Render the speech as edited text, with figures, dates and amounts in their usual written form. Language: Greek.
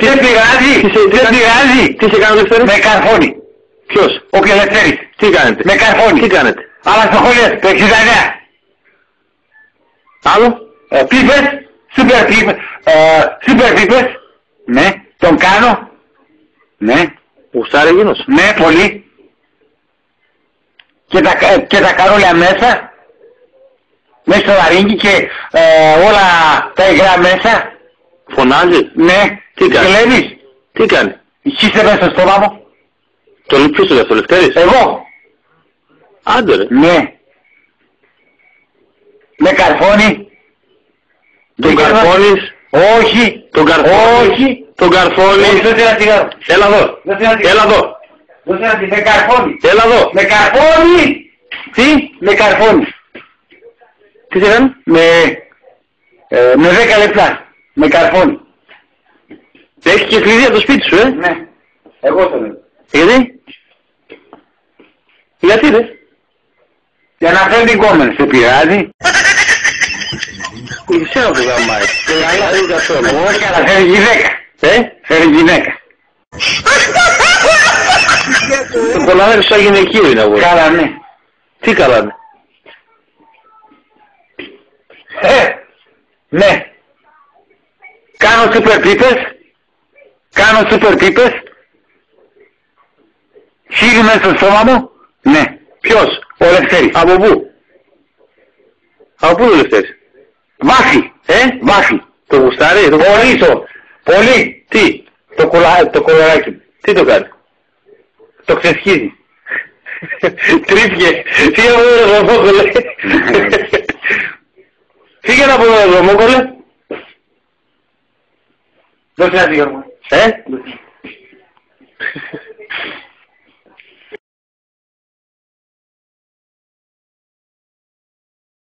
Δεν πειράζει, δεν πειράζει. Τι σε κάνω, Λευτέρη? Με καρφώνει. Ποιος? Ο Ελευθέρης. Τι κάνετε? Με καρφώνει. Τι κάνετε? Αλλά στο χωριό, το 69. Άλλο? Πίπες, σούπερ πίπες. Ναι, τον κάνω. Ναι, Γουστάρει εκείνος? ναι, πολύ. Και τα καρόλια μέσα. Μέσα στο λαρύγγι και όλα τα υγρά μέσα. Φωνάζει? Ναι, Τι κάνει? κλέβεις. Τι κάνει? Είσαι μέσα στο στόμα μου. Τον ποιος το αυτό, Λευτέρης? Εγώ. Άντε ρε. Ναι. Με καρφώνει. Τον καρφώνεις? Όχι. Τον καρφώνεις? Όχι. Τον καρφώνεις? Όχι, δεν θέλω ένα τσιγάρο. Έλα εδώ. Δεν θέλω ένα τσιγάρο. Έλα εδώ. Δεν θέλω να με καρφώνει. Έλα εδώ. Με καρφώνει. Τι? Με καρφώνει. Τι σε κάνει? Με 10 λεπτά. Με καρφώνει. Έχεις και κλειδί από το σπίτι σου, Ναι. Εγώ το λέω. Γιατί? Γιατί ρε? Για να φέρνει την κόμενη. Σε πειράζει? Η ξένα που γαμάει. Και καλά δεν καθόλου. Όχι, αλλά φέρνει γυναίκα. Φέρνει γυναίκα. Το κολαβέρι σαν γυναικείο είναι αγόρι. Καλά, ναι. Τι καλά είναι? Ναι. Κάνω σούπερ πίπες. Κάνω σούπερ πίπες. Χείλη μέσα στο στόμα μου. Ναι. Ποιος? Ο Λευτέρης. Από πού? Από πού το Λευτέρης? Βάφη. Βάφη. Το γουστάρει? Το Πολύ το. Πολύ. Τι? Το κολαράκι. Τι το κάνει? Το ξεσχίζει. Τρίφηκε. Φύγε από εδώ Δρομόκολε. Φύγε από εδώ Δρομόκολε. Δώσε ένα Γιώργο.